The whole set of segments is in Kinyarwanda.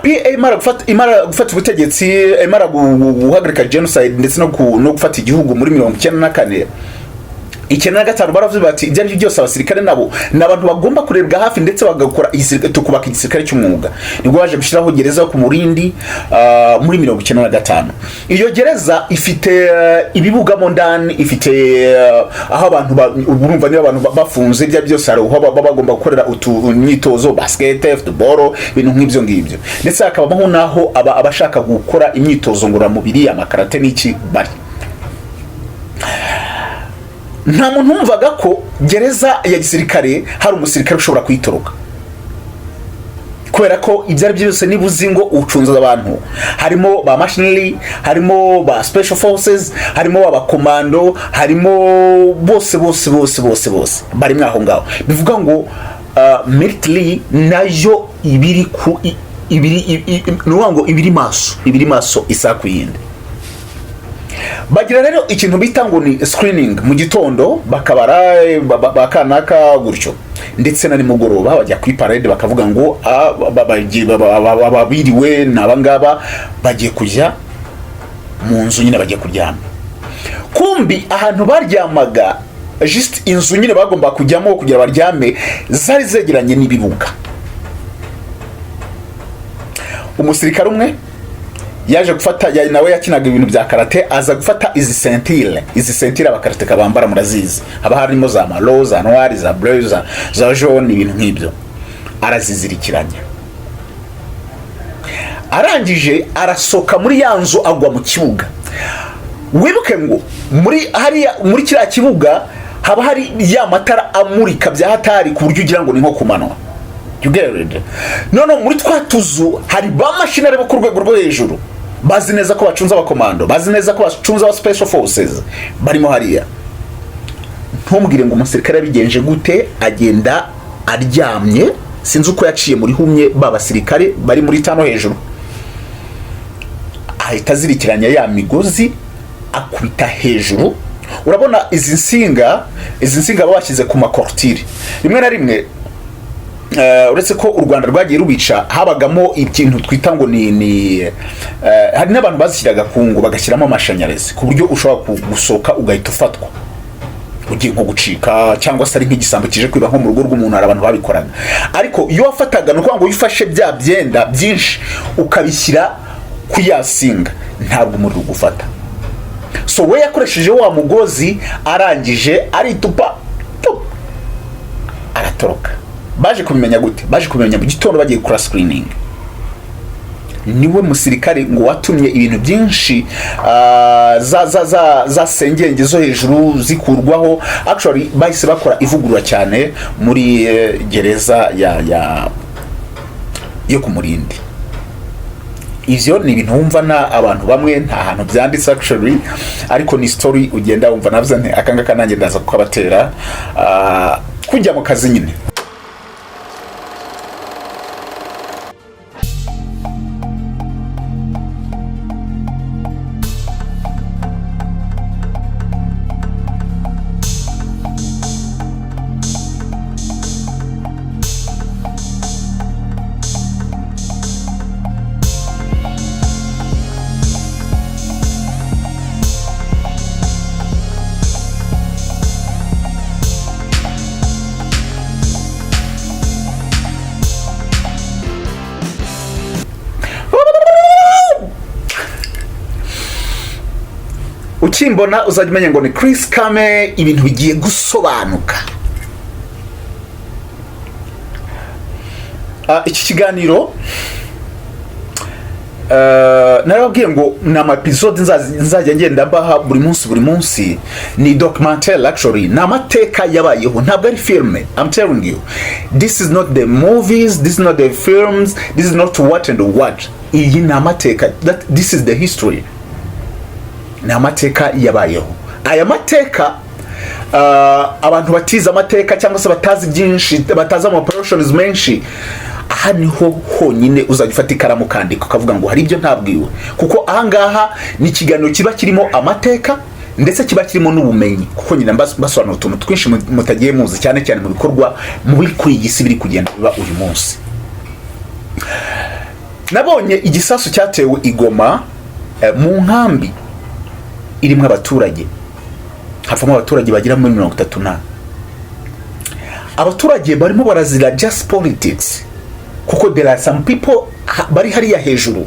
RPA imara gufata ubutegetsi, imara guhagarika genocide ndetse no gufata igihugu muri 1994. Icyenda na gatanu baravuze bati ibyo ari byose abasirikare nabo n'abantu bagomba kurebwa hafi ndetse bagakora tukubaka igisirikare cy'umwuga. Nibwo baje gushyiraho gereza ku Murindi muri 1995. Iyo gereza ifite ibibugamo ndani, ifite aho abantu urumva niba abantu bafunze ibyo byose ari aho bagomba gukorera imyitozo, basket, football, ibintu nk'ibyo ngibyo. Ndetse hakabaho naho abashaka gukora imyitozo ngororamubiri, amakarate n'iki bari. Nta muntu umvaga ko gereza ya gisirikare hari umusirikare ushobora kwitoroka, kubera ko ibyo ari byose nibuzi ngo ucunza abantu, harimo ba machinery, harimo ba special forces, harimo abakomando, harimo bose bari mwaho ngaho. Bivuga ngo military nayo ibiri ku ibiri maso isakuyinde. Bagira rero ikintu bita ngo ni screening mu gitondo, bakabara bakanaka gutyo, ndetse na nimugoroba bajya ku parade bakavuga ngo babiriwe nabangaba bagiye kujya mu nzu nyine bagiye kuryama. Kumbi ahantu baryamaga just inzu nyine bagomba kujyamo kugira baryame zari zegeranye n'ibibuga. Umusirikare umwe yaje gufata nawe yakinaga ibintu bya karate, aza gufata izi sentire abakarate kabambara murazizi, haba harimo za malo, za noir, za bleu, za jaune, ibintu nk'ibyo. Arazizirikiranya, arangije arasoka muri yanzu agwa mu kibuga. Wibuke ngo muri kiriya kibuga haba hari ya matara amurika bya hatari ku buryo ugira ngo ni nko kumanwa. None muri twatuzu hari ba machinery bo ku rwego rwo hejuru, bazi neza ko bacunza abakomando, bazi neza ko bacunza aba special forces barimo hariya. Ntumbwire ngo umusirikare bigenje gute, agenda aryamye, sinzi uko yaciye muri humye babasirikare bari muri tano hejuru, ahita zirikiranya ya migozi akubita hejuru. Urabona izi nsinga babashyize ku makortire rimwe na rimwe. Uretse ko u Rwanda rwagiye rubica, habagamo ikintu twita ngo hari n'abantu bazishyiraga ku ngo bagashyiramo amashanyarazi ku buryo ushobora gusoka ugahita ufatwa ugiye nko gucika, cyangwa se ari nk'igisambo kije kwiba nko mu rugo rw'umuntu. Hari abantu babikoraga, ariko iyo wafataga no kwanga uyifashe bya byenda byinshi ukabishyira ku yasinga ntabwo umuriro gufata. So we yakoresheje wa mugozi, arangije aritupa aratoroka. Baje kubimenya gute? Baje kubimenya mu gitondo bagiye gukora screening. Niwe musirikare ngo watumye ibintu byinshi za sengenge zo hejuru zikurwaho. Actually bahise bakora ivugurura cyane muri gereza yo ku Murindi. Ivyo ni ibintu wumva na abantu bamwe nta hantu byanditse actually, ariko ni story ugenda wumva. Navuze nti akanga kanange ndaza kukabatera kujya mu kazi nyine. Ukimbona uzajya umenya ngo ni Chris Kame, ibintu bigiye gusobanuka. Iki kiganiro narababwiye ngo na episode nzajya ngenda mbaha buri munsi. Ni documentary actually, na amateka yabayeho, ntabwo ari film. I'm telling you, this is not the movies, this is not the films, this is not what and what. Iyi na amateka, this is the history. Ni amateka yabayeho. Aya mateka abantu batiza amateka cyangwa se batazi byinshi, bataza ama operations menshi, aha niho honyine uzagifata ikaramu kandika ukavuga ngo hari ibyo ntabwiwe, kuko ahangaha ni ikiganiro kiba kirimo amateka ndetse kiba kirimo n'ubumenyi, kuko nyine basobanura utuntu twinshi mutagiye muzi, cyane cyane mu bikorwa muri kuri iyi si biri kugenda biba uyu munsi. nabonye igisasu cyatewe igoma mu nkambi irimo abaturage, havamo abaturage bagira muri 30. Abaturage barimo barazira just politics, kuko there are some people bari hariya hejuru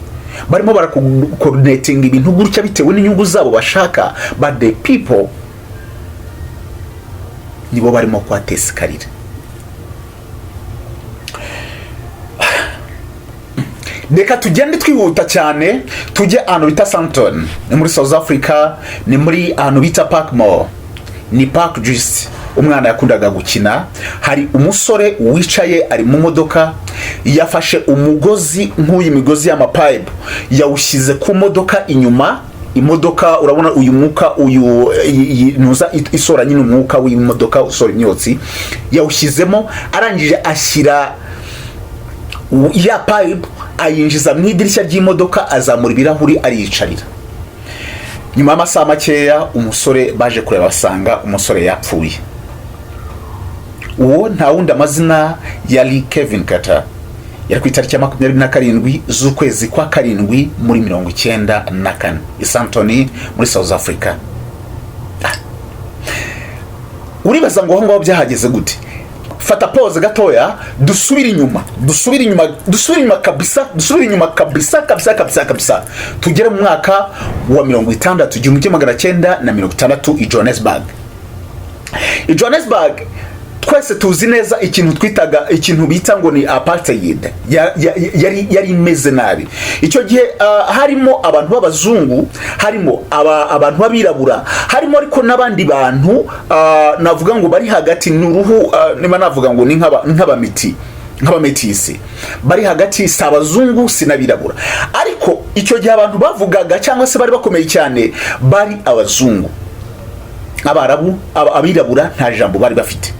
barimo baracoordinating ibintu gutya bitewe n'inyungu zabo bashaka, but the people nibo barimo kwatesikarira. Reka tugende twihuta cyane tujye ahantu bita Santon, ni muri South Africa, ni muri ahantu bita Parkmore, ni Park Juice. Umwana yakundaga gukina, hari umusore wicaye ari mu modoka, yafashe umugozi nk'uyu migozi y'amapipe yawushyize ku modoka inyuma. Imodoka urabona uyu mwuka uyu nuza isora nyine umwuka w'imodoka usora imyotsi, yawushyizemo arangije ashyira ya pipe ayinjiza mu idirishya ry'imodoka, azamura ibirahuri ariyicarira. Nyuma y'amasaha makeya umusore baje kureba basanga umusore yapfuye. Uwo nta wundi amazina yari Kevin Carter, yari ku itariki ya 27 z'ukwezi kwa karindwi muri 1994 i Santoni muri South Africa. Uribaza ngo aho byahageze gute? Fata pause gatoya, dusubira inyuma kabisa tugere mu mwaka wa 1960 i Johannesburg. I Johannesburg twese tuzi neza ikintu bita ngo ni apartheid yari imeze nabi. Icyo gihe harimo abantu b'abazungu, harimo abantu b'abirabura, harimo ariko n'abandi bantu navuga ngo bari hagati n'uruhu, niba navuga ngo ni nk'abametisi bari hagati, si abazungu si n'abirabura. Ariko icyo gihe abantu bavugaga cyangwa se bari bakomeye cyane bari abazungu. Abarabu, abirabura nta jambo bari bafite,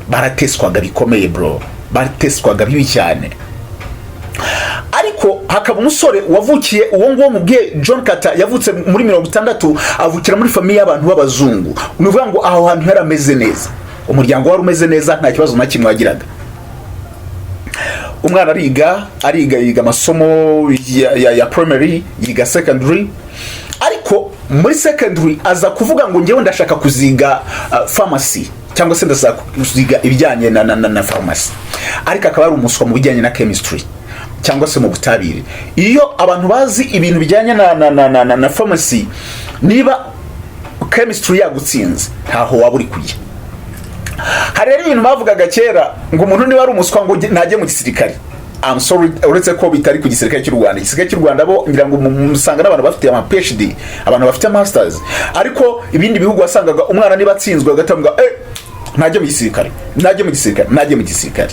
barateswaga bikomeye bro, barateswaga bibi cyane. Ariko hakaba umusore wavukiye, uwo nguwo mubwiye John Carter yavutse muri 60, avukira muri famiye y'abantu b'abazungu. Nuvuga ngo aho hantu yarameze neza, umuryango wari umeze neza, nta kibazo na kimwe wagiraga. Umwana yiga amasomo ya primary, yiga secondary. Ariko muri secondary aza kuvuga ngo ngewe ndashaka kuziga pharmacy, cyangwa se ndashaka kuziga ibijyanye na pharmacy. Ariko akaba ari umuswa mu bijyanye na chemistry cyangwa se mu butabire. Iyo abantu bazi ibintu bijyanye na pharmacy, niba chemistry yagutsinze ntaho waba uri kujya. Hari rero ibintu bavugaga kera ngo umuntu niba ari umuswa ngo ntajye mu gisirikare. I'm sorry, uretse ko bitari ku gisirikare cy'u Rwanda. Igisirikare cy'u Rwanda bo ngira ngo musanga n'abantu bafite ama PhD, abantu bafite masters. Ariko ibindi bihugu wasangaga umwana niba atsinzwe agatambwa ntajye mu gisirikare.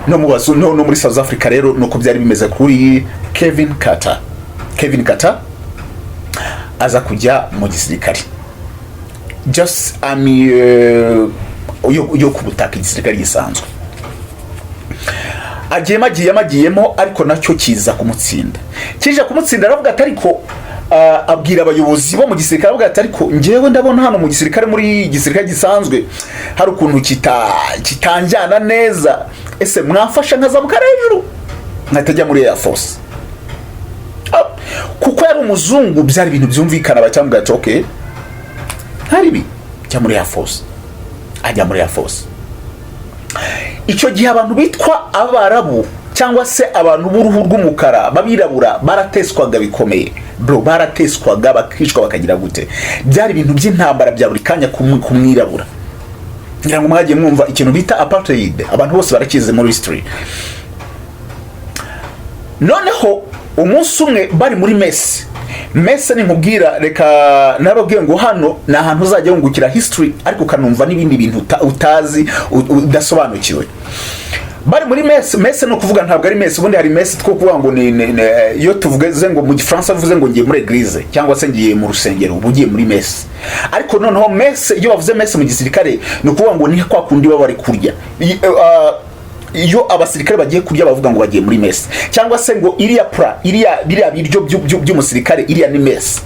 No mubazo no muri South Africa rero nuko byari bimeze kuri Kevin Carter aza kujya mu gisirikare. Just yo kubutaka igisirikare gisanzwe. Agiyemo ariko nacyo kiza kumutsinda. Aravuga ati ariko abwira abayobozi bo mu gisirikare, avuga ati ariko ngewe ndabona hano mu gisirikare, muri gisirikare gisanzwe hari ukuntu kitanjyana neza, ese mwafasha nkazamuka hejuru nkatajya muri Air Force. Kuko yari umuzungu byari ibintu byumvikana, bacyambwa ati okay haribi jya muri Air Force. Ajya muri Air Force. Icyo gihe abantu bitwa abarabu cyangwa se abantu b'uruhu rw'umukara babirabura barateswaga bikomeye bro, barateswaga bakishwa bakagira gute. Byari ibintu by'intambara bya buri kanya kumwirabura. Ngira ngo mwagiye mwumva ikintu bita apartheid, abantu bose barakize muri history. Noneho umunsi umwe bari muri messe ni nkubwira, reka nababwiye ngo hano na ahantu uzajya wungukira history ariko kanumva n'ibindi bintu utazi udasobanukiwe. Bari muri messe no kuvuga ntabwo ari messe, ubundi hari messe two kuvuga ngo iyo tuvuze ngo mu Gifaransa bivuze ngo ngiye muri église cyangwa se ngiye mu rusengero, ubugiye muri messe. Ariko noneho messe, iyo bavuze messe mu gisirikare no kuvuga ngo ni kwa kundi baba bari kurya. Iyo abasirikare bagiye kurya bavuga ngo bagiye muri messe, cyangwa se ngo biriya biryo by'umusirikare iriya ni messe.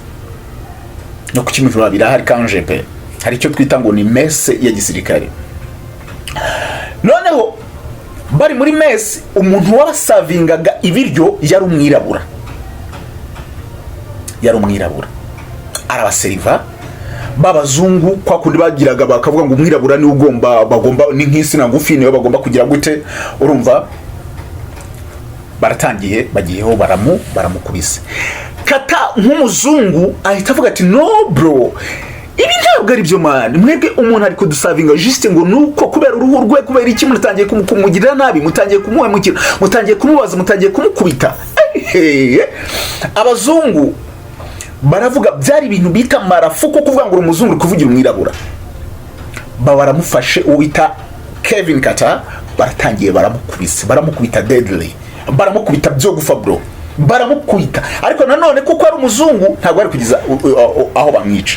No kukimijura birahari kanjepe, hari icyo twita ngo ni messe ya gisirikare. Noneho bari muri mesi umuntu wabasavingaga ibiryo yari umwirabura arabaseriva babazungu kwa kundi bagiraga bakavuga ngo umwirabura ni bagomba ni nk'isina ngufi niyo bagomba kugira gute urumva baratangiye bagiyeho baramukubise kata nk'umuzungu ahita avuga ati no bro ibi ntabwo ari byo man mwebwe umuntu ari kudusavinga juste ngo nuko kubera uruhu rwe kubera iki mutangiye kumugirira nabi mutangiye kumuhemukira mutangiye kumubaza mutangiye kumukubita abazungu baravuga byari ibintu bita marafuko kuvuga ngo umuzungu uri kuvugira umwirabura baramufashe uwita Kevin Kata baratangiye baramukubita deadly baramukubita byo gufa bro baramukubita ariko nanone kuko ari umuzungu ntabwo ari kugiza aho bamwica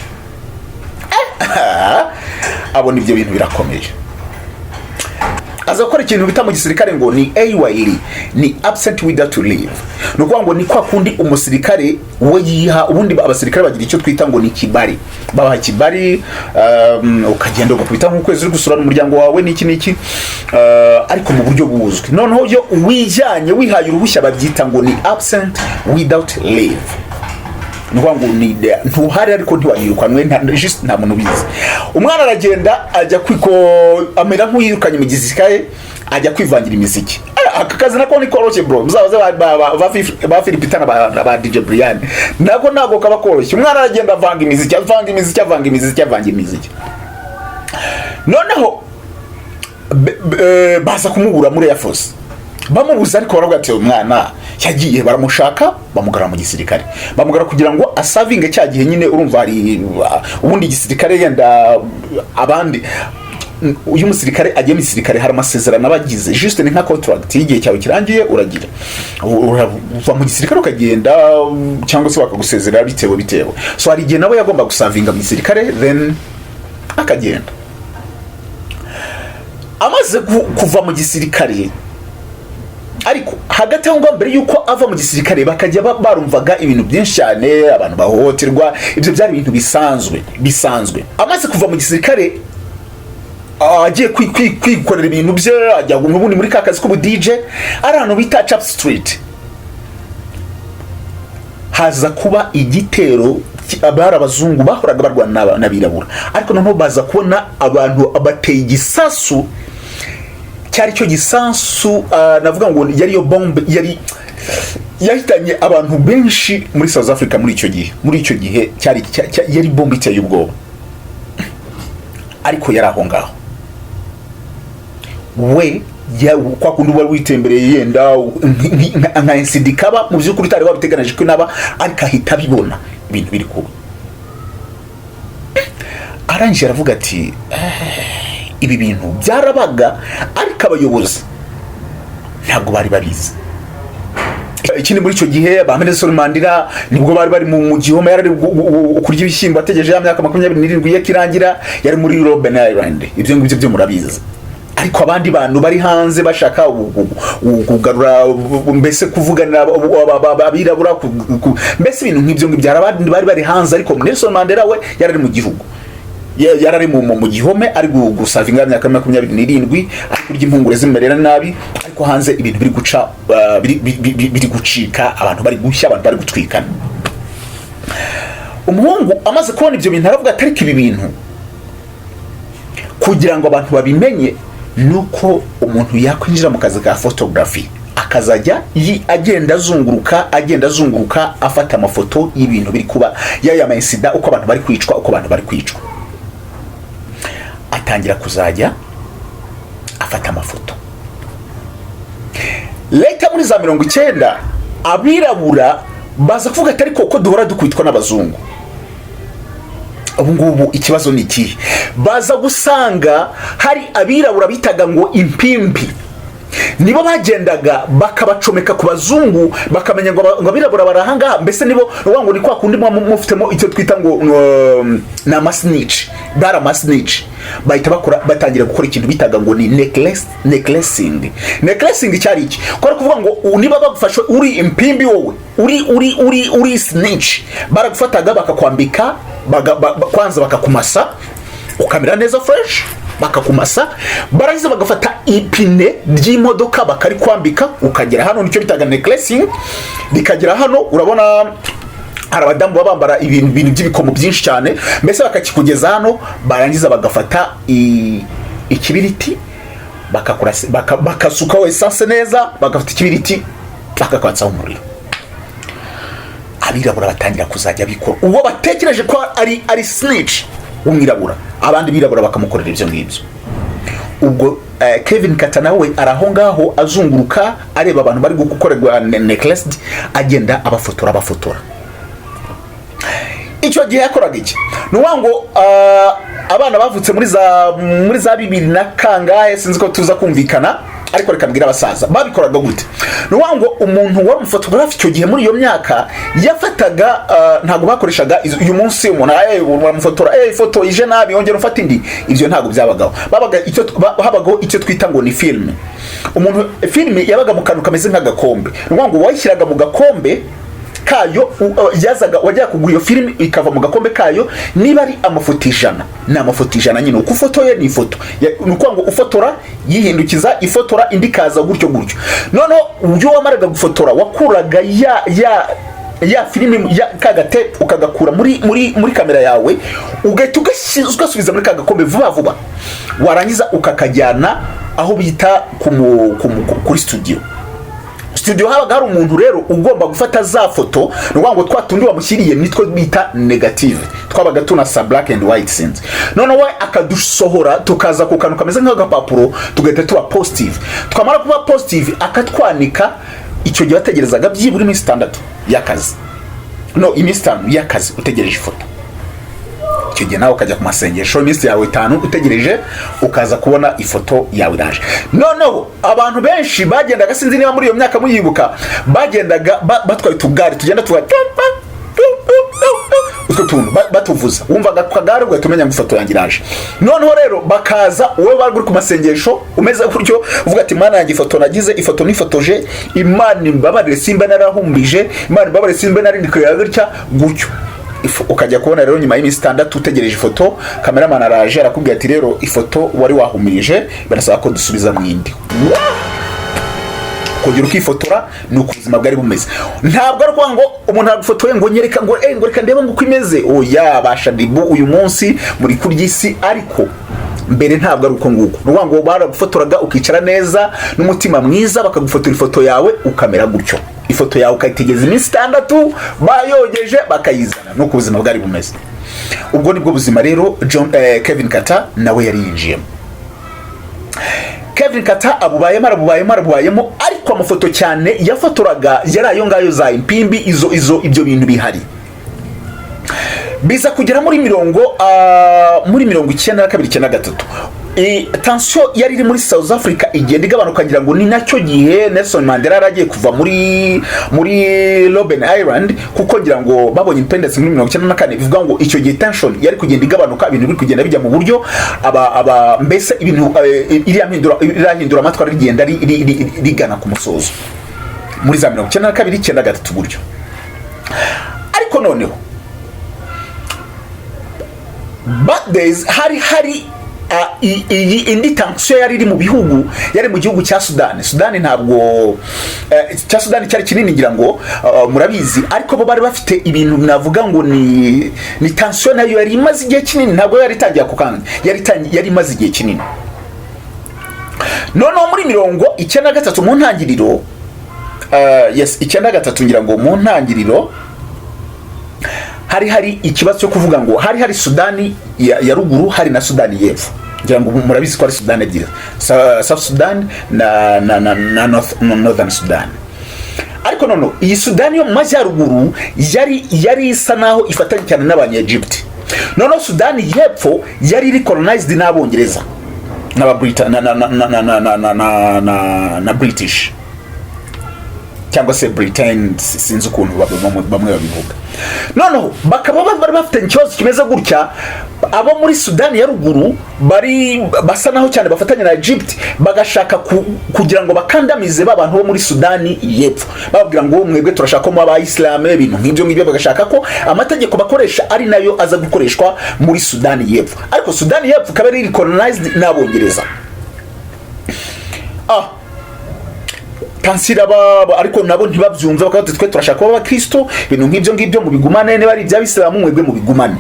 abona ibyo bintu birakomeye aza gukora ikintu bita mu gisirikare ngo ni AYL ni absent without to leave no kuvuga ngo ni kwa kundi umusirikare we yiha ubundi abasirikare bagira icyo twita ngo ni kibari babaha kibari ukagenda ugakubita nk'ukwezi uri gusura n'umuryango wawe n'iki ariko mu buryo buzwi noneho yo wijyanye wihaye uruhushya babyita ngo ni absent without leave nuko ngo ni ntuhari ariko ntiwanyirukanywe nta muntu bizi umwana aragenda ajya kwiko amera nk'uyirukanye mu gisirikare ajya kwivangira imiziki aka kazi nako ni koroshye bro muzabaze ba Philipitana ba DJ Brian nako kaba koroshye umwana aragenda avanga imiziki noneho baza kumubura muri Air Force bamubuza ariko baravuga ati umwana yagiye baramushaka bamugara mu gisirikare bamugara kugira ngo asavinge cya gihe nyine urumva ari ubundi gisirikare yenda abandi uyu musirikare agiye mu gisirikare hari amasezerano abagize juste ni nka contract y'igihe cyawe kirangiye uragira uva mu gisirikare ukagenda cyangwa se bakagusezerera bitewe so hari igihe nabo yagomba gusavinga mu gisirikare then akagenda amaze kuva mu gisirikare ariko hagati aho mbere yuko ava mu gisirikare bakajya barumvaga ibintu byinshi cyane abantu bahohoterwa ibyo byari ibintu bisanzwe amaze kuva mu gisirikare agiye kwikorera ibintu bye ajya ubundi muri kakazi k'ubu DJ ari ahantu bita Chap Street haza kuba igitero abari abazungu bahoraga barwana n'abirabura ariko noneho baza kubona abantu abateye igisasu cyari cyo gisansu navuga ngo yari yo bombe yahitanye abantu benshi muri South Africa muri icyo gihe yari bombe iteye ubwoba ariko yari aho ngaho we kwa kundi wari witembereye yenda nka incident kaba mu by'ukuri utari wabiteganije ko naba ariko ahita bibona ibintu biri kuba arangije aravuga ati ibi bintu byarabaga ariko abayobozi ntabwo bari babizi ikindi muri icyo gihe ba Nelson Mandela nibwo bari mu gihome yari kurya ibishyimbo ategereje ya myaka 27 yakirangira yari muri Robben Island ibyo ngibyo byo murabizi ariko abandi bantu bari hanze bashaka kugarura mbese kuvuganira abirabura mbese ibintu nk'ibyo ngibyo abandi bari hanze ariko Nelson Mandela we yari mu gihugu yarari mu gihome ari gusavinga myaka 27 ari kurya impungure zimerera nabi ariko hanze ibintu biri guca biri gucika abantu bari gushya abantu bari gutwikana umuhungu amaze kubona ibyo bintu aravuga atari ibi bintu kugira ngo abantu babimenye nuko umuntu yakwinjira mu kazi ka photography akazajya agenda azunguruka afata amafoto y'ibintu biri kuba yaya mainsida uko abantu bari kwicwa atangira kuzajya afata amafoto leta muri za 90 abirabura baza kuvuga atari ko duhora dukwitwa n'abazungu ubu ngubu ikibazo ni iki baza gusanga hari abirabura bitaga ngo impimpi nibo bagendaga bakabacomeka ku bazungu bakamenya ngo abirabura barahanga mbese nibo ngo ni kwa kundi mufitemo icyo twita ngo na amasnitch bahita batangira gukora ikintu bitaga ngo ni necklacing cyari iki ko kuvuga ngo niba bagufashe uri impimbi wowe uri snitch baragufataga bakakwambika kwanza bakakumasa ukamera neza fresh bakakumasa, barangiza bagafata ipine ry'imodoka bakarikwambika, ukagera hano nicyo bitaga necklacing, bikagera hano urabona hari abadamu bambara ibintu by'ibikomo byinshi cyane, mbese bakakikugeza hano, barangiza bagafata ikibiriti bakasukaho essence neza, bagafata ikibiriti bakakwatsaho umuriro. Abirabura batangira kuzajya bikora uwo batekereje ko ari snitch umwirabura, abandi birabura bakamukorera ibyo ngibyo. Ubwo Kevin Kata nawe araho ngaho azunguruka areba abantu bari gukorerwa necklace, agenda abafotora. Icyo gihe yakoraga iki? Nuwango abana bavutse muri za 2000 na kangahe sinzi ko tuza kumvikana, ariko reka mbwira abasaza babikoraga gute. Nuwango umuntu wari umufotographe icyo gihe muri iyo myaka yafataga ntago bakoreshaga uyu munsi umuntu bamufotora ifoto ije nabi yongera ufata indi, ibyo ntago byabagaho. Habagaho icyo twita ngo ni film. Umuntu film yabaga mu kantu kameze nk'agakombe. Nuwango wayishyiraga mu gakombe kayo, yazaga wajya kugura iyo film ikava mu gakombe kayo, niba ari amafoto 100 na amafoto 100 nyine uko fotoye ni ifoto nuko ngo ufotora yihindukiza ifotora indi kaza gutyo. None ubyo wamaraga gufotora wakuraga ya film ya kagate ukagakura muri kamera yawe, ugahita ugasubiza muri kagakombe vuba, warangiza ukakajyana aho bita kuri studio habaga hari umuntu rero ugomba gufata za foto, ngo twatundi wamushyiriye nitwo bita negative, twabaga tunasa black and white scenes. None we akadusohora tukaza ku kantu kameze nk'agapapuro, tugahita tuba positive. Twamara kuba positive akatwanika, icyo gihe wategerezaga byibura iminsi 6 y'akazi, iminsi 5 y'akazi utegereje ifoto. Icyo gihe nawe ukajya ku masengesho iminsi yawe 5 utegereje, ukaza kubona ifoto yawe iraje. Noneho abantu benshi bagendaga, sinzi niba muri iyo myaka muyibuka, bagendaga batwaye utugari tugenda tuntu batuvuza, wumvaga kagare ubwo tumenya ngo ifoto yanjye iraje. Noneho rero bakaza wowe bari ku masengesho umeze gutyo, uvuga ati Imana yanjye ifoto nagize, ifoto nifotoje, Imana imbabarire simba narahumbije, Imana imbabarire simba narindikira gutya gutyo. Ukajya kubona rero nyuma y'iminsi 6 utegereje ifoto, cameraman araje arakubwira ati rero ifoto wari wahumirije birasaba ko dusubiza mwindi. Kongera ukifotora ni ukuzima bwari bumeze. Ntabwo ari ngo umuntu agufotoye ngo nyereka ngo reka ndebe ngo kwimeze, oya basha dibu uyu munsi muri kuryisi, ariko mbere ntabwo ari uko nguko. Nuvuga ngo baragufotoraga ukicara neza n'umutima mwiza, bakagufotora ifoto yawe ukamera gutyo, ifoto yawe ukayitegeza iminsi 6 bayogeje bakayizana, nuko ubuzima bwari bumeze. Ubwo nibwo buzima rero Kevin Kata nawe yari yinjiyemo. Kevin Kata abubayemo, ariko amafoto cyane yafotoraga yari ayo ngayo za impimbi, ibyo bintu bihari. Biza kugera muri 1993 tension yari iri muri South Africa igenda igabanuka, ngira ngo ni nacyo gihe Nelson Mandela yaragiye kuva muri Robben Island, kuko ngira ngo babonye independence muri 1994. Bivuga ngo icyo gihe tension yari kugenda igabanuka, ibintu biri kugenda bijya mu buryo mbese ibintu irahindura amatwara rigenda rigana ku musozo muri za 1992 buryo. Ariko noneho but days hari indi tension yari iri mu bihugu, yari mu gihugu cya Sudani ntabwo cya Sudani cyari kinini ngira ngo murabizi, ariko bo bari bafite ibintu navuga ngo ni tension nayo yari imaze igihe kinini, ntabwo yari itangiye kukanga, yari imaze igihe kinini. Noneho muri 1993 mu ntangiriro, 1993 ngira ngo mu ntangiriro hari ikibazo cyo kuvuga ngo hari Sudani ya ruguru, hari na Sudani y'epfo. Ngira ngo murabizi ko ari Sudani ebyiri, South Sudan na Northern Sudan. Ariko noneho iyi Sudani yo mu majyaruguru yari isa naho ifatanye cyane n'abanya-Egypt. Noneho Sudani y'epfo yari colonized n'Abongereza na British. cyangwa se Britain, sinzi ukuntu bamwe babivuga. Noneho bakaba bari bafite ikibazo kimeze gutya, abo muri Sudani ya ruguru basa naho cyane bafatanya na Egypt, bagashaka kugira ngo bakandamize babantu bo muri Sudani y'epfo, bababwira ngo mwebwe turashaka ko mu abayisilamu, ibintu nk'ibyo ngibyo, bagashaka ko amategeko bakoresha ari nayo aza gukoreshwa muri Sudani y'epfo. Ariko Sudani y'epfo ikaba ari colonized n'Abongereza. kansira ariko nabo ntibabyumve, bakati twe turashaka kuba Kristo, ibintu nk'ibyo ngibyo mu bigumane, ne bari by'abisilamu mwebwe mu bigumane.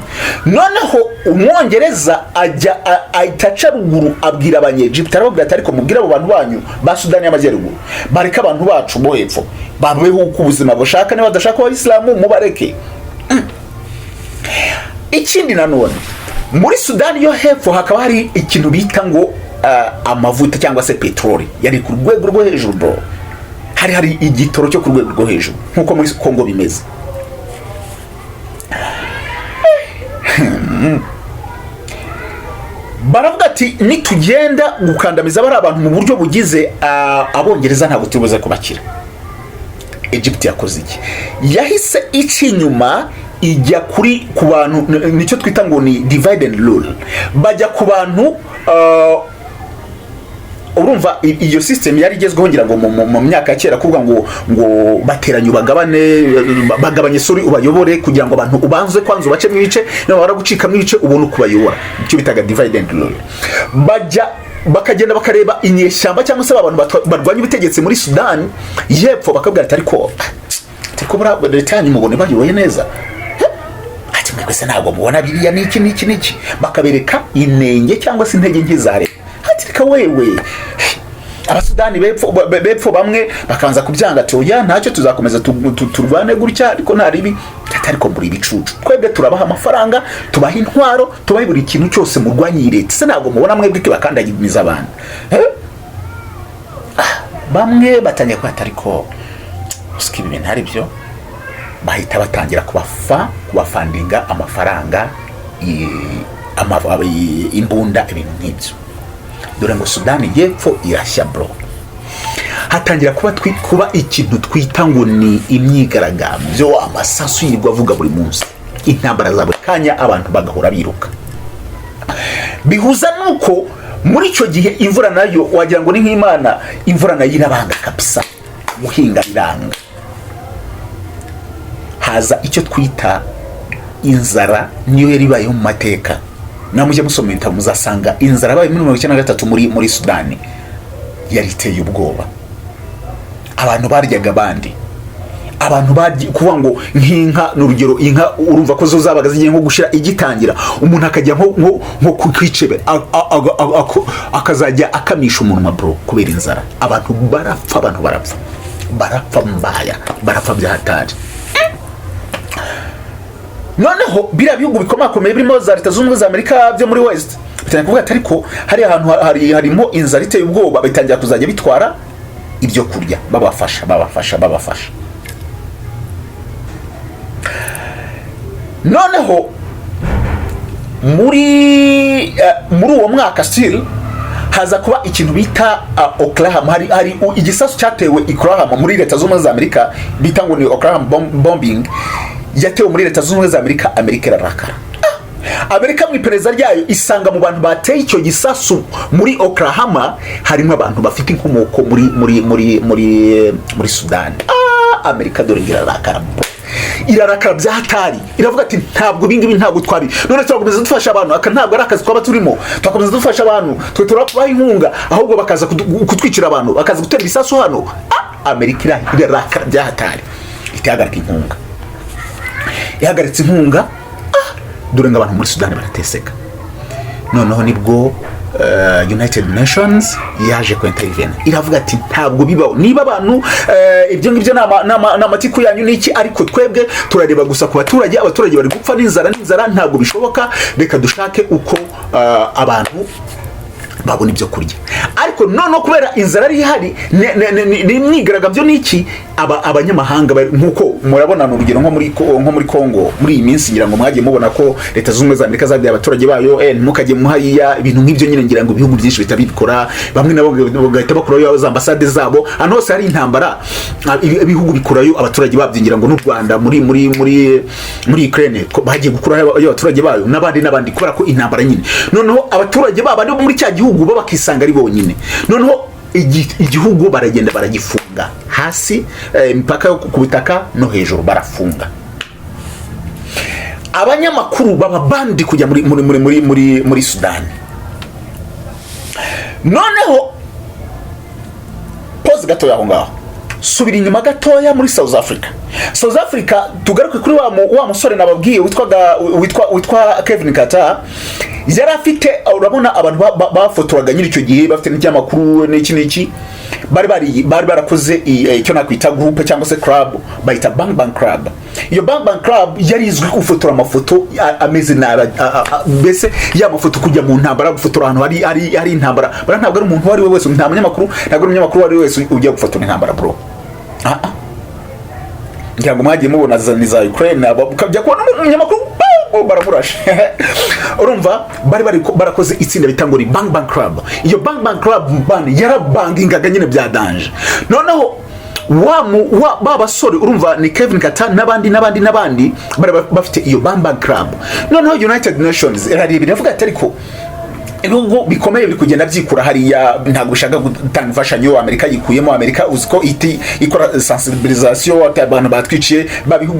Noneho umwongereza ajya ayitaca ruguru abwira abanye-Egypt, arababwira ati ariko mubwira abo bantu banyu ba Sudani y'Amajyaruguru bareka abantu bacu bo hepfo babeho uko ubuzima bushaka, ne badashaka abisilamu mubareke. Ikindi nanone muri Sudani yo hepfo hakaba hari ikintu bita ngo amavuta cyangwa se petroli yari ku rwego rwo hejuru bro, hari igitoro cyo ku rwego rwo hejuru nkuko muri Kongo bimeze. Baravuga ati nitugenda gukandamiza bari abantu mu buryo bugize Abongereza ntabwo tubuze kubakira. Egypt yakoze iki? Yahise inyuma ijya ku bantu, nicyo twita ngo ni divide and rule. Bajya ku bantu, urumva iyo system yari igezweho ngira ngo mu myaka kera kuvuga ngo bateranye bagabanye suri ubayobore kugira ngo abantu ubanze kwanza bace mwice no baragucika mwice ubone kubayobora, icyo bitaga divide and rule. Bakagenda bakareba inyeshyamba cyangwa se abantu barwanya ubutegetsi muri Sudan y'epfo, bakabwira ati ariko leta yanyu mubone bayoboye neza, ati mwese ntabwo mubona biriya niki, bakabereka inenge cyangwa se intege nke za leta. Ati reka wewe Abasudani bepfo bamwe bakanza kubyanga ati oya ntacyo tuzakomeza turwane gutya, ariko ntaribi ariko muri ibicucu, twebwe turabaha amafaranga, tubaha intwaro, tubaha buri kintu cyose murwanye leta. Se ntabwo mubona mwebwe ke bakandagimiza abantu bamwe batanye ko atariko uski ibintu hari byo, bahita batangira kubafandinga amafaranga, imbunda, ibintu nk'ibyo. Dore ngo Sudani y'epfo irashya bro, hatangira kuba ikintu twita ngo ni imyigaragambyo, amasasu yirwa avuga buri munsi, intambara za buri kanya, abantu bagahora biruka. Bihuza nuko muri icyo gihe imvura nayo wagira ngo ni nk'Imana, imvura nayo irabanga kabisa, guhinga biranga. Haza icyo twita inzara, niyo yari ibayeho mu mateka. Namujye musoma ibitabo muzasanga inzara baye muri 1993 muri Sudani yari iteye ubwoba. Abantu baryaga abandi, abantu kuvuga ngo nk'inka n'urugero, inka urumva ko zo zabaga zigiye nko gushira igitangira, umuntu akajya nko kwicebe akazajya akamisha umunwa bro kubera inzara. Abantu barapfa mbaya, barapfa byahatari. Noneho biriya bihugu bikomakomeye birimo za Leta Zunze Ubumwe za Amerika byo muri West bitangiye kuvuga ati ariko hari ahantu harimo inzara iteye ubwoba, bitangira kuzajya bitwara ibyo kurya, babafasha. Noneho muri uwo mwaka still haza kuba ikintu bita Oklahoma. Hari igisasu cyatewe Oklahoma muri Leta Zunze Ubumwe za Amerika bita ngo ni Oklahoma bombing, yatewe muri Leta Zunze Ubumwe za Amerika. Amerika irarakara. Amerika mu iperereza ryayo isanga mu bantu bateye icyo gisasu muri Oklahoma harimo abantu bafite inkomoko muri Sudani. Amerika dore irarakara byahatari, iravuga ati ntabwo bingibi ntabwo twabi, none turakomeza dufasha abantu, ntabwo ari akazi twaba turimo, turakomeza dufasha abantu, twe turabaha inkunga, ahubwo bakaza kutwicira abantu, bakaza gutera ibisasu hano. Amerika irarakara byahatari, itahagarika inkunga. Ihagaritse inkunga, dore ngo abantu muri Sudani barateseka. Noneho nibwo United Nations yaje kwintervene, iravuga ati ntabwo bibaho, niba abantu ibyo ngibyo n'amatiku yanyu niki, ariko twebwe turareba gusa ku baturage bari gupfa n'inzara, ntabwo bishoboka, reka dushake uko abantu babona ibyo kurya. Ariko ariko none kubera inzara ari ihari n'imyigaragambyo n'iki abanyamahanga nkuko murabona n'urugero nko muri Kongo muri iyi minsi ngira ngo mwagiye mubona ko leta z'ubumwe za Amerika zabwiye abaturage bayo ntimukajye muhariya ibintu nk'ibyo nyine ngira ngo ibihugu byinshi bitabikora bamwe nabo bagahita bakurayo za ambasade zabo ahantu hose hari intambara ibihugu bikurayo abaturage babyingira ngo n'u Rwanda muri Ukraine bagiye gukurayo abaturage bayo n'abandi kubera ko intambara nyine noneho abaturage baba ari muri cya gihugu bakisanga ari bonyine noneho igihugu baragenda baragifunga hasi imipaka ku butaka no hejuru barafunga abanyamakuru baba bandi kujya muri Sudani noneho pause gatoya aho ngaho subira inyuma gatoya muri South Africa tugaruke kuri wa musore nababwiye witwa Kevin Carter yari afite urabona abantu bafotoraga nyiri icyo gihe bafite n'icyamakuru n'iki bari barakoze icyo nakwita group cyangwa se club bayita Bang Bang Club. Iyo Bang Bang Club yari izwi gufotora amafoto ameze mbese ya mafoto kujya mu ntambara gufotora ahantu hari intambara ntabwo ari umuntu wari we wese nta munyamakuru ntabwo ari umunyamakuru wari wese ujya gufotora intambara bro. Ngira ngo mwagiye mubona za Ukraine bakajya kubona umunyamakuru baramurashe urumva barakoze itsinda bitangwa ri Bang Bang Club. Iyo Bang Bang Club yarabangingaga nyine bya danger noneho babasore urumva ni Kevin Carter n'abandi bafite iyo Bang Bang Club noneho United Nations irari biravuga ati ariko ibihugu bikomeye biri kugenda byikura hariya ntabwo bishaka gutanga imfashanyo Amerika yikuyemo Amerika uziko ikora sensibilisation abantu batwiciye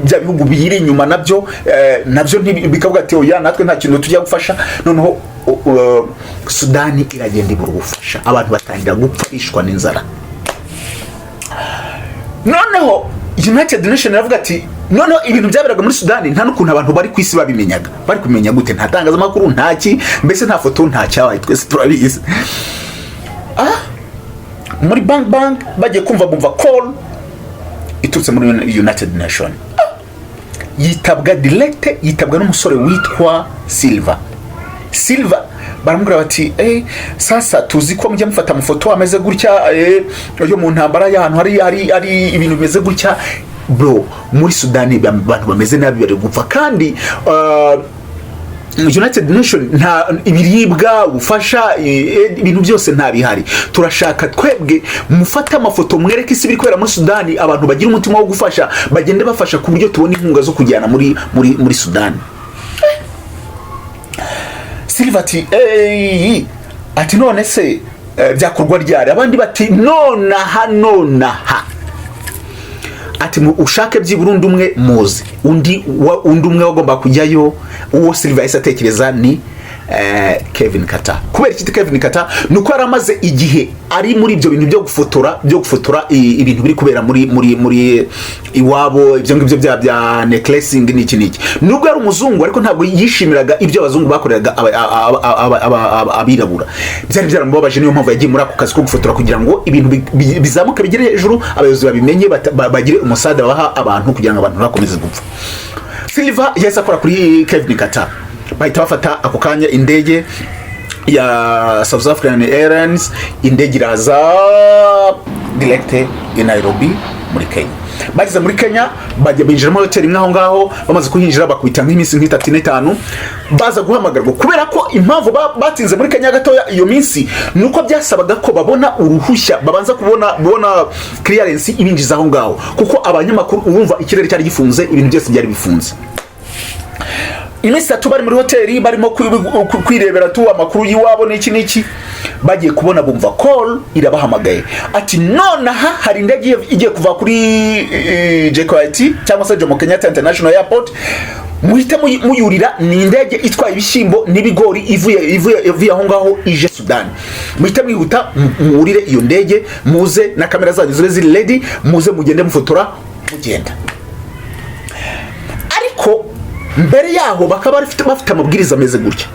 bya bihugu biyiri inyuma nabyo bikavuga ati oya natwe nta kintu tujya gufasha noneho Sudani iragenda ibura ubufasha abantu batangira gupfishwa n'inzara noneho United Nations iravuga ati noneho ibintu byaberaga muri Sudani nta n'ukuntu abantu bari kwisi babimenyaga bari kumenya gute nta tangazamakuru ntaki mbese nta foto nta cyabaye twese turabizi muri Bang Bang bagiye kumva bumva call iturutse muri United Nations yitabwa n'umusore witwa Silva baramubwira bati sasa tuzi ko mujya mufata amafoto ameze gutya yo mu ntambara y'ahantu hari ibintu bimeze gutya bro muri Sudani abantu bameze nabi bari gupfa kandi United Nations nta ibiribwa ufasha ibintu byose nta bihari turashaka twebwe mufata amafoto mwereke isi biri kwera muri Sudani abantu bagira umutima wo gufasha bagende bafasha ku buryo tubona inkunga zo kujyana muri Sudani. Silva ati none se byakorwa ryari abandi bati nonaha ati ushake by'Uburundi umwe muzi undi umwe wagomba kujyayo uwo Silva atekereza ni Kevin Carter. Kubera iki Kevin Carter nuko yaramaze igihe ari muri ibyo bintu byo gufotora ibintu biri kubera muri iwabo ibyo ngibyo bya necklacing n'iki nubwo yari umuzungu ariko ntabwo yishimiraga ibyo abazungu bakoreraga abirabura byari byaramubabaje niyo mpamvu yagiye muri ako kazi ko gufotora kugira ngo ibintu bizamuka bigere hejuru abayobozi babimenye bagire umusada baha abantu kugira ngo abantu bakomeze gupfa. Silva yahise akora kuri Kevin Carter bahita bafata ako kanya indege ya South African Airlines indege iraza direct in Nairobi muri Kenya. Bageze muri Kenya bajya binjira mu hotel imwe aho ngaho bamaze kuhinjira bakubita nk'iminsi nk'itatu baza guhamagarwa kubera ko impamvu batinze muri Kenya gatoya iyo minsi nuko byasabaga ko babona uruhushya babanza kubona clearance ibinjiza aho ngaho kuko abanyamakuru urumva ikirere cyari gifunze ibintu byose byari bifunze. Iminsi atatu bari muri hoteli barimo kwirebera tu amakuru yiwabo n'iki bagiye kubona bumva call irabahamagaye ati nonaha hari indege igiye kuva kuri JKIT cyangwa se Jomo Kenyatta International Airport muhite muyurira ni indege itwaye ibishyimbo n'ibigori ivuye aho ngaho ije Sudani muhite mwihuta murire iyo ndege muze na kamera zanyu ziri ready muze mugende mufotora mugenda. Ariko mbere yaho bakaba bafite amabwiriza ameze gutya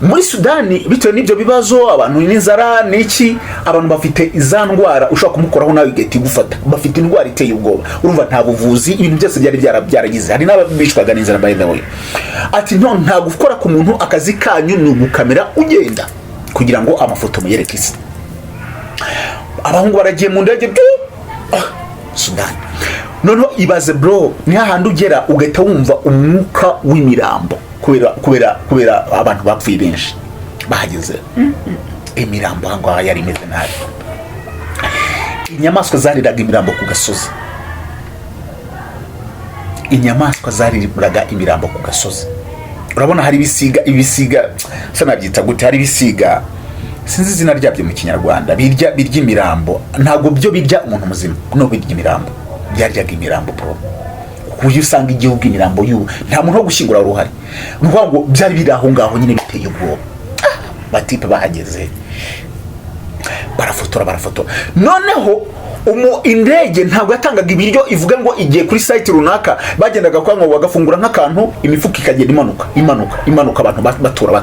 muri Sudani bitewe n'ibyo bibazo abantu n'inzara n'iki abantu bafite izandwara ushaka kumukoraho nawe igeti gufata bafite indwara iteye ubwoba urumva nta buvuzi ibintu byose byaragize hari n'ababishwaga n'inzara by the way ati nta gukora ku muntu akazi kanyu ni ugukamera ugenda kugira ngo amafoto muyereke isi. Abahungu baragiye mu ndege Sudani. Noneho ibaze bro, ni hahandi ugera ugahita wumva umwuka w'imirambo kubera abantu bapfuye benshi bahageze. Imirambo ahangaha yari imeze nabi. Inyamaswa zariraga imirambo ku gasozi. Inyamaswa zariraga imirambo ku gasozi. Urabona hari ibisiga sanabyita gute, hari ibisiga sinzi izina ryabyo mu Kinyarwanda, birya imirambo. Ntago byo birya umuntu muzima, no birya imirambo. Byaryaga imirambo bro. Kuyo usanga igihugu imirambo y'ubu nta muntu wo gushyingura ruhari. Nuvuga ngo byari biri aho ngaho nyine biteye ubwoba. Batipe bahageze barafotora. Noneho indege ntabwo yatangaga ibiryo ivuga ngo igiye kuri site runaka, bagendaga kwa ngo bagafungura nk'akantu, imifuka ikagenda imanuka abantu batora.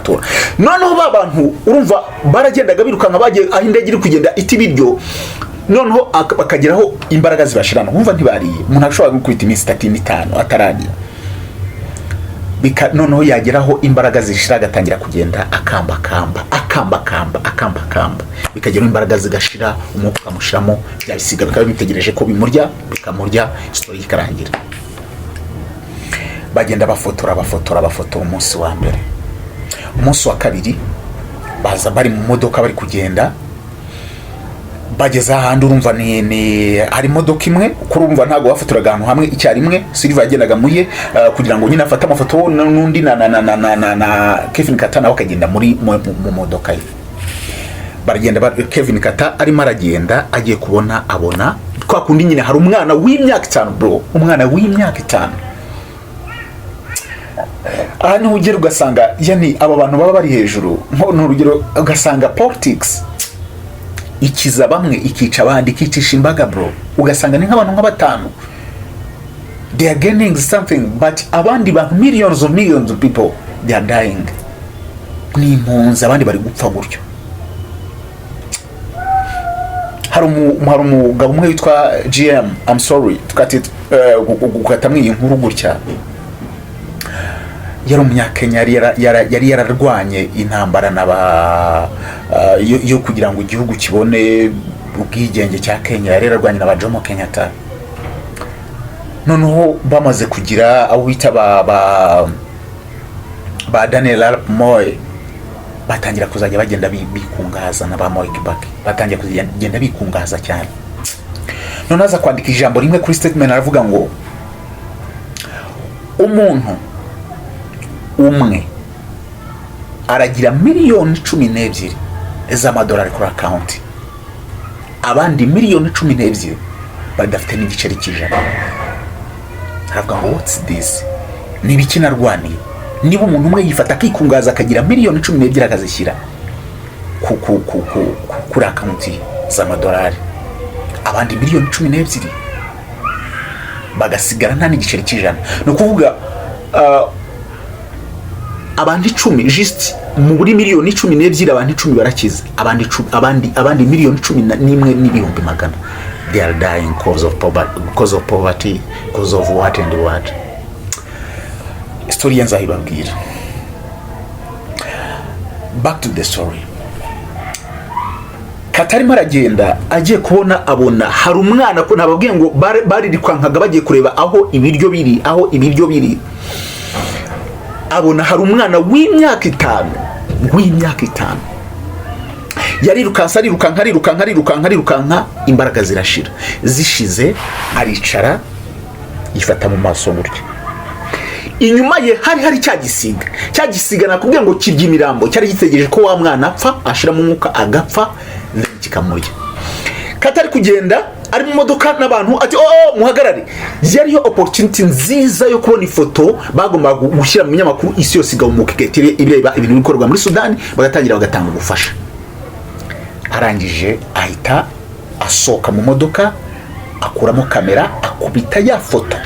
Noneho babantu urumva baragendaga birukanka bagiye aho indege iri kugenda iti biryo. Noneho bakageraho imbaraga zibashirana. Umva ntibariye, umuntu ashobora gukubita iminsi 35 atarariye. Noneho yageraho imbaraga zishira agatangira kugenda akamba. Bikageraho imbaraga zigashira, umwuka ukamushiramo, byabisiga bikaba bitegereje ko bimurya, bikamurya, story ikarangira. Bagenda bafotora umunsi wa mbere. Umunsi wa kabiri baza bari mu modoka bari kugenda. Bageza ahandi urumva ni hari imodoka imwe, kurumva ntago bafotoraga ahantu hamwe icyarimwe. Silva yagendaga muye kugira ngo nyine afate amafoto n'undi na Kevin Kata nawe akagenda mu modoka ye. Baragenda Kevin Kata arimo aragenda agiye abona kwa kundi nyine hari umwana w'imyaka 5 bro, umwana w'imyaka 5. Aha niho ugera ugasanga yani aba bantu baba bari hejuru, nko n'urugero ugasanga politics ikiza bamwe ikica abandi, ikicisha imbaga bro. Ugasanga ni nk'abantu nka 5 they are gaining something, but abandi bantu millions of people they are dying. Ni impunzi, abandi bari gupfa gutyo. Hari umugabo umwe witwa GM, I'm sorry tukati gukatamwe inkuru gutya, yari umunyakenya, yari yararwanye intambara yo kugira ngo igihugu kibone ubwigenge cya Kenya. Yari yararwanye na Jomo Kenyatta. Noneho bamaze kugira abo bita ba Daniel Arap Moi, batangira kuzajya bagenda bikungaza na ba Moi Kibaki, batangira kugenda bikungaza cyane. None aza kwandika ijambo rimwe kuri statement, aravuga ngo umuntu umwe aragira miliyoni 12 z'amadolari kuri account, abandi miliyoni 12 badafite n'igiceri cy'ijana. Aravuga ngo what's this? Ni biki narwaniye? Niba umuntu umwe yifata akikungaza akagira miliyoni 12 akazishyira kuri account z'amadolari, abandi miliyoni 12 bagasigara nta n'igiceri cy'ijana. No kuvuga abandi 10 just muri miliyoni 12 abandi 10 barakiza, abandi miliyoni 11 n'ibihumbi magana they are dying because of poverty, because of what and what. Story yanza ibabwira. Back to the story. Katari maragenda agiye abona hari umwana ko nababwiye ngo baririkwankaga bagiye kureba aho ibiryo biri, abona hari umwana w'imyaka 5 yarirukanka imbaraga zirashira, zishize aricara yifata mu maso gutya. Inyuma ye hari cyagisiga nakubwiye ngo kirya imirambo, cyari gitegereje ko wa mwana apfa ashira mu mwuka agapfa kikamurya. Katari kugenda ari mu modoka n'abantu ati muhagarare. Yariyo opportunity nziza yo kubona ifoto bagomba gushyira mu nyamakuru isi yose igahumuka igatire ibireba ibintu bikorwa muri Sudani, bagatangira bagatanga ubufasha. Arangije ahita asoka mu modoka, akuramo kamera, akubita ya foto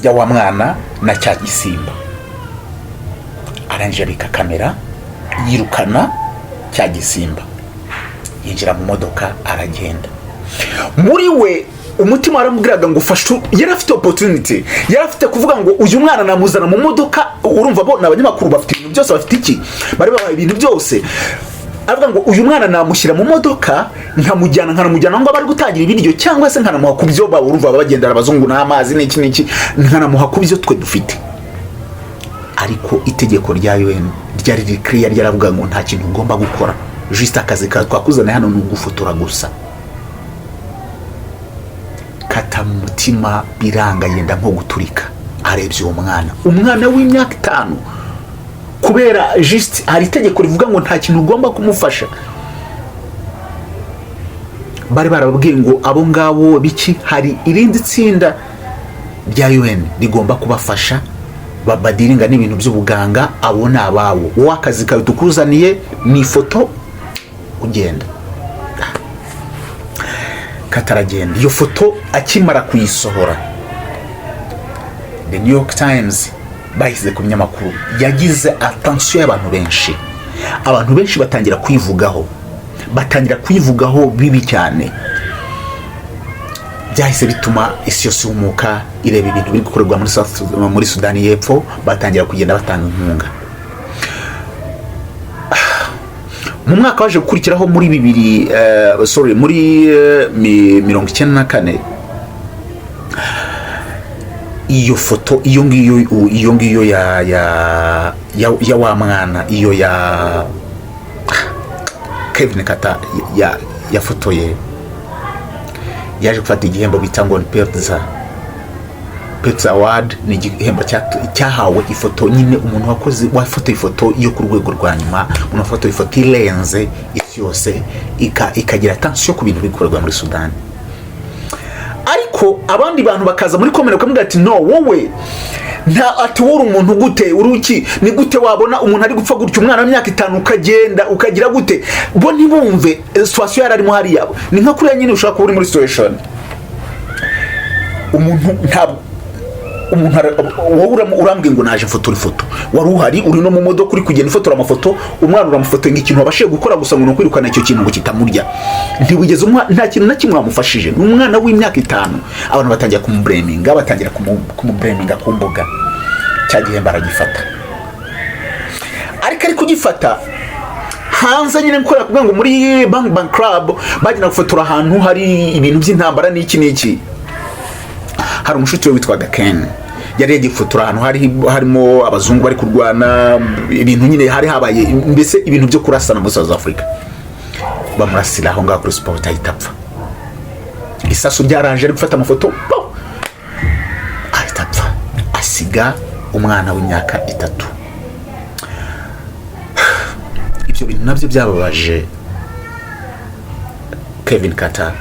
ya wa mwana na cya gisimba. Arangije abika kamera, yirukana cya gisimba, yinjira mu modoka aragenda. Muri we umutima aramubwiraga ngo fashu, yari afite opportunity, yari afite kuvuga ngo uyu mwana namuzana mu modoka. Urumva bo n'abanyamakuru bafite ibintu byose bafite iki, bari babaye ibintu byose. Avuga ngo uyu mwana namushyira mu modoka nkanamujyana ngo bari gutangira ibiryo, cyangwa se nkanamuha ku byo urumva bagendera abazungu n'amazi n'iki nkanamuha ku byo twe dufite. Ariko itegeko rya UN ryari rikiriya, ryaravuga ngo nta kintu ugomba gukora, juste akazi ka twakuzana hano ni ugufotora gusa. Kata mu mutima biranga, yenda nko guturika. Arebye uwo umwana w'imyaka 5, kubera juste hari itegeko rivuga ngo nta kintu ugomba kumufasha. Bari barabwiye ngo abo ngabo biki, hari irindi tsinda rya UN rigomba kubafasha babadiringa n'ibintu by'ubuganga. Abo ni abawo, wowe akazi kawe tukuzaniye ni ifoto ugenda. Kataragenda iyo foto akimara kuyisohora, The New York Times bahize ku binyamakuru, yagize attention y'abantu benshi. Abantu benshi batangira kwivugaho bibi cyane. Byahise bituma isi yose umuka ireba ibintu biri gukorerwa muri Sudani y'Epfo, batangira kugenda batanga inkunga. Mu mwaka waje gukurikiraho muri muri 1994, iyo foto iyo ngiyo ya wa mwana, iyo ya Kevin Kata ya foto ye, yaje gufata igihembo bita ngo Pizza Award. Ni igihembo cyahawe ifoto nyine umuntu wafotoye ifoto yo ku rwego rwa nyuma, umuntu wafotoye ifoto irenze isi yose, ikagira attention ku bintu bikorwa muri Sudani. Ariko abandi bantu bakaza muri komere bakavuga ati no, wowe nta atuwura umuntu gute, uruki ni gute wabona umuntu ari gupfa gutyo, umwana w'imyaka 5 ukagenda ukagira gute. Bo ntibumve situation yararimo hariya. Ni nka kuriya nyine ushaka kuri muri situation wowe urambwiye ngo naje fotora ifoto, wari uhari uri no mu modoka uri kugenda ifotora amafoto, umwana uramufotoye nk'ikintu wabashiye gukora gusa ngo nukwirukana icyo kintu ngo kitamurya. Ntiwigeze nta kintu na kimwe wamufashije. Umwana w'imyaka 5, abantu batangira kumubreminga, ku mbuga. Cyagihemba aragifata, ariko kugifata hanze nyine gukora kuvuga ngo muri Bang Club bagenda gufotora ahantu hari ibintu by'intambara n'iki. Hari umushuti we witwaga Ken, yari yagiye gufotora ahantu harimo abazungu bari kurwana, ibintu nyine hari habaye mbese ibintu byo kurasana muri South Africa. Bamurasira aho ngaho kuri sport ahita apfa. Isasu ryaranje ari gufata amafoto, ahita apfa, asiga umwana w'imyaka 3. Ibyo bintu nabyo byababaje Kevin Kata.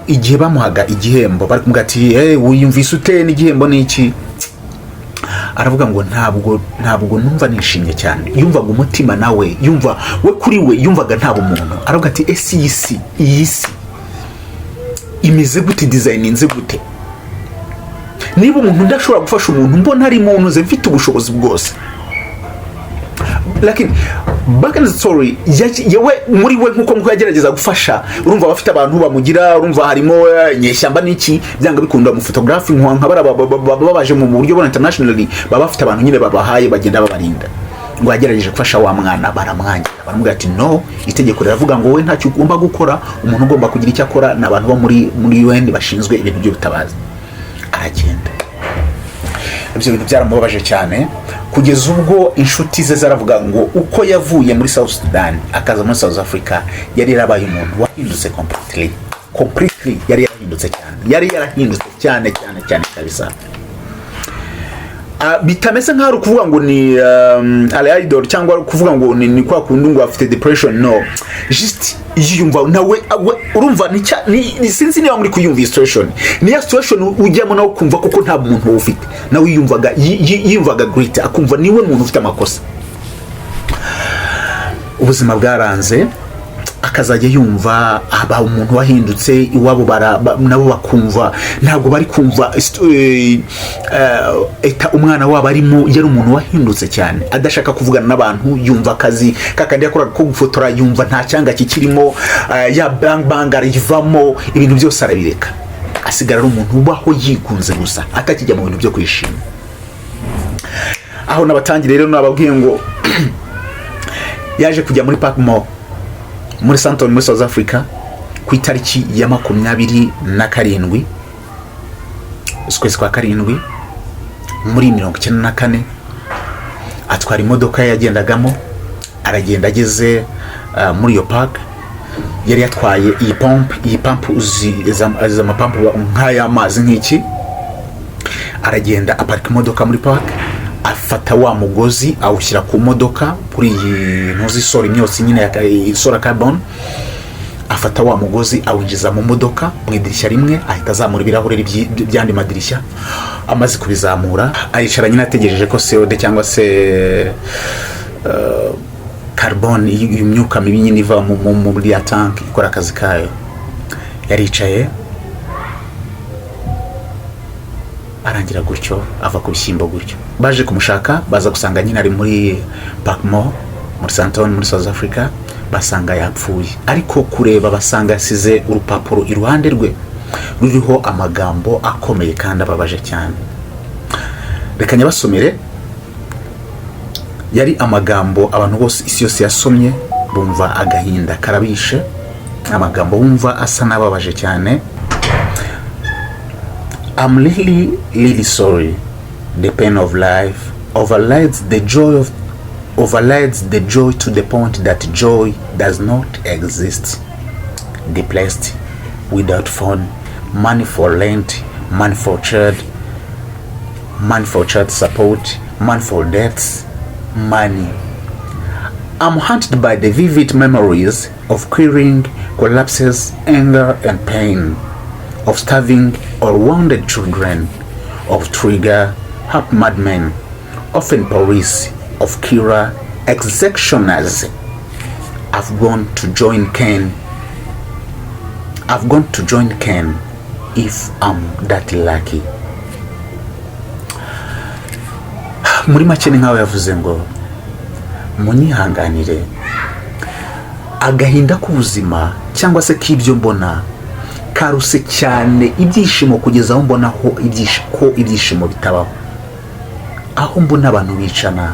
Igihe bamuhaga igihembo bari kumubwira ati wiyumvise ute n'igihembo n'iki, aravuga ngo ntabwo numva nishimye cyane. Yumvaga umutima nawe, we kuri we yumvaga nta bumuntu. Aravuga ati iyi si imeze gute, designinze gute? Niba umuntu ndashobora gufasha umuntu, mbona ari muntu ze mfite ubushobozi bwose. Lakini back in the story yewe muri we nkuko yagerageza gufasha, urumva bafite abantu bamugira, urumva harimo nyeshyamba n'iki byanga bikunda mu photography nk'abara babaje mu buryo bwa internationally, baba bafite abantu nyine babahaye bagenda babarinda. Ngo yagerageje gufasha wa mwana, baramwangira, baramubwira ati no, itegeko riravuga ngo we ntacyo ugomba gukora, umuntu ugomba kugira icyo akora n'abantu bo muri UN bashinzwe ibintu by'ubutabazi. Aragenda. Ibyo bintu byaramubabaje cyane, kugeza ubwo inshuti ze zaravuga ngo uko yavuye muri South Sudan akaza muri South Africa yari yarabaye umuntu wahindutse completely, yari yarahindutse cyane kabisa. Bitameze nk'aho kuvuga ngo ni idol cyangwa kuvuga ngo ni kwa kundi ngo afite depression, no, just yumva nawe urumva ni sinzi niba muri kuyumva situation, ni ya situation ujyamo nawe kumva kuko nta muntu ufite, nawe yumvaga great, akumva niwe muntu ufite amakosa. Ubuzima bwaranze, akazajya yumva aba umuntu wahindutse iwabo nabo bakumva ntabwo bari kumva umwana wabo arimo yari umuntu wahindutse cyane, adashaka kuvugana n'abantu, yumva akazi kakandi yakoraga ko gufotora yumva nta cyanga kikirimo, ya bang arivamo, ibintu byose arabireka, asigara ari umuntu ubaho yigunze gusa atakijya mu bintu byo kwishima. aho nabatangire rero nababwiye ngo yaje kujya muri Park Mall muri Santon muri South Africa ku itariki ya 27 ukwezi kwa 7 muri 1994 atwara imodoka yagendagamo aragenda ageze muri yo park yari yatwaye iyi pump za mapampu nk'aya mazi nk'iki aragenda aparika imodoka muri park afata wa mugozi awushyira ku modoka kuri iyi ntuzi sora imyotsi nyine ya sora carbon afata wa mugozi awinjiza mu modoka mu idirishya rimwe ahita azamura ibirahure by'andi madirishya amaze kubizamura aricara nyine ategereje ko CO2 cyangwa se carbon imyuka mibi nyine iva muri ya tank ikora akazi kayo yaricaye arangira gutyo ava ku bishyimbo gutyo baje kumushaka baza gusanga nyine ari muri Park Mall muri Santon muri South Africa basanga yapfuye ariko kureba basanga yasize urupapuro iruhande rwe ruriho amagambo akomeye kandi ababaje cyane. Reka nyabasomere, yari amagambo abantu bose isi yose yasomye bumva agahinda karabishe, amagambo bumva asa nababaje cyane. I'm really sorry. The pain of life overrides the joy to the point that joy does not exist. Depressed, without phone, money for rent, money for child support, money for debts, money. I'm haunted by the vivid memories of clearing, collapses, anger and pain, of starving or wounded children, of trigger, half madmen, often police, of killer, executioners. I've gone to join Ken if I'm that lucky. Muri make ni nkawe yavuze ngo munyihanganire agahinda k'ubuzima cyangwa se k'ibyo mbona karuse cyane ibyishimo kugeza aho mbona ho ibyishimo bitabaho, aho mbona abantu bicana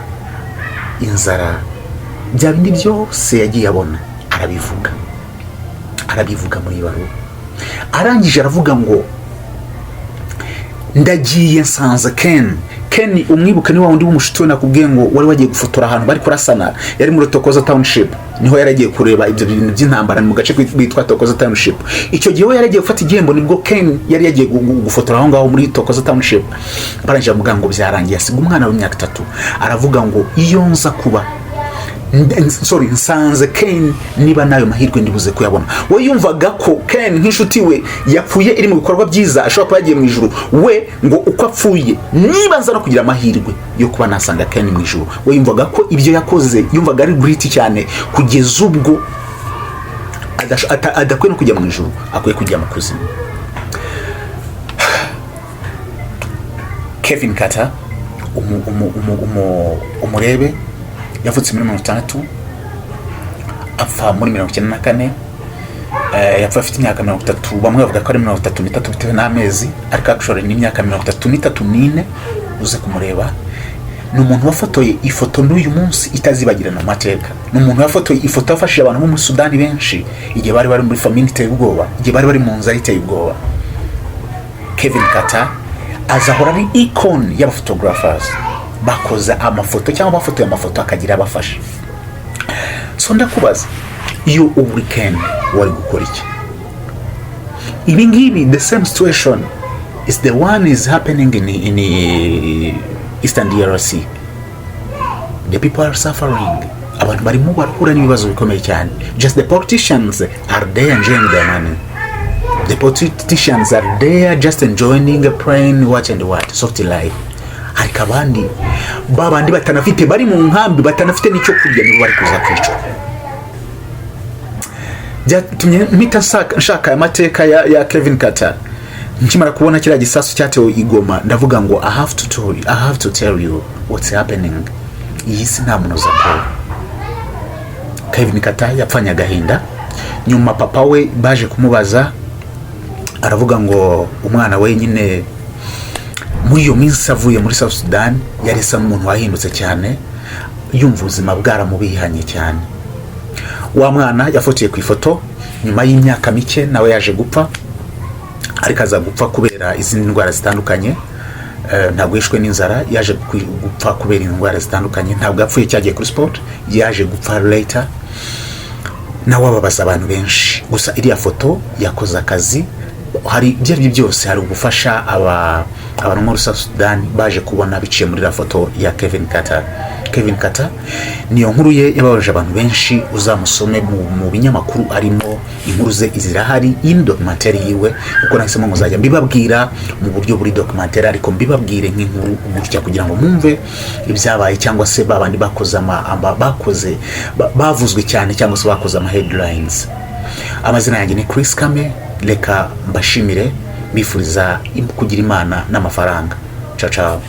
inzara, bya bindi byose yagiye abona arabivuga muri ibaruwa. Arangije aravuga ngo ndagiye nsanze Ken umwibuka ni wa wundi w'umushuti we nakubwiye ngo wari wagiye gufotora ahantu bari kurasana, yari muri Tokoza Township, niho yaragiye kureba ibyo bintu by'intambara mu gace bitwa Tokoza Township. Icyo gihe we yaragiye gufata igihembo, nibwo Ken yari yagiye gufotora aho ngaho muri Tokoza Township. Barangije avuga ngo byarangiye, asiga umwana w'imyaka 3. Aravuga ngo iyo nza kuba nsanze Ken niba nayo mahirwe ndibuze kuyabona. We yumvaga ko Ken nk'inshuti we yapfuye iri mu bikorwa byiza, ashobora kuba yagiye mu ijuru. We ngo uko apfuye niba nza no kugira amahirwe yo kuba nasanga Ken mu ijuru, we yumvaga ko ibyo yakoze yumvaga ari great cyane kugeza ubwo adakwiye no kujya mu ijuru, akwiye kujya mu kuzimu. Kevin Carter umurebe yavutse muri 1960 apfa muri 1994. Yapfa afite imyaka 30, bamwe bavuga ko ari 33 bitewe n'amezi, ariko actually ni imyaka 33 uze kumureba. Ni umuntu wafotoye ifoto n'uyu munsi itazibagirana mu mateka. Ni umuntu wafotoye ifoto afashije abantu bo mu Sudani benshi igihe bari muri famine iteye ubwoba, igihe bari mu nzara iteye ubwoba. Kevin Carter azahora ari icon y'abaphotographers bakoza amafoto cyangwa bafotoye amafoto akagira abafasha. So ndakubaza, iyo weekend wari gukora iki? Ibi ngibi the same situation is the one is happening in Eastern DRC. The people are suffering. Abantu barimo barahura n'ibibazo bikomeye cyane. Just the politicians are there enjoying their money. The politicians are there just enjoying a plain watch and what soft life. Ariko abandi babandi batanafite bari mu nkambi batanafite n'icyo kurya nibo bari kuza kwica. Tumye mita nshaka amateka ya Kevin Carter. Nkimara kubona kira gisasu cyatewe Igoma, ndavuga ngo I have to tell you what's happening. Iyi si nta munoza Paul. Kevin Carter yapfanya agahinda. Nyuma papa we baje kumubaza, aravuga ngo umwana we nyine muri iyo minsi avuye muri South Sudan yari asa n'umuntu wahindutse cyane, yumva ubuzima bwaramubihanye cyane. Wa mwana yafotiye ku ifoto nyuma y'imyaka mike nawe yaje gupfa, ariko aza gupfa kubera izindi ndwara zitandukanye. Ntabwo yishwe n'inzara, yaje gupfa kubera indwara zitandukanye. Ntabwo yapfuye cyagiye kuri sport, yaje gupfa later. Nawe ababaza abantu benshi. Gusa iriya foto yakoze akazi, hari byari byose, hari gufasha abantu muri South Sudan baje kubona biciye muri la foto ya Kevin Carter. Niyo nkuru ye yababaje abantu benshi, uzamusome mu binyamakuru arimo inkuru ze izirahari in documentary yiwe, uko nahisemo muzajya mbibabwira mu buryo buri documentary, ariko mbibabwire nk'inkuru gutya kugira ngo mwumve ibyabaye, cyangwa se babandi bakoze bavuzwe cyane, cyangwa se bakoze headlines. Amazina yanjye ni Chris Kame, reka mbashimire, bifuriza kugira Imana n'amafaranga. Ciao ciao.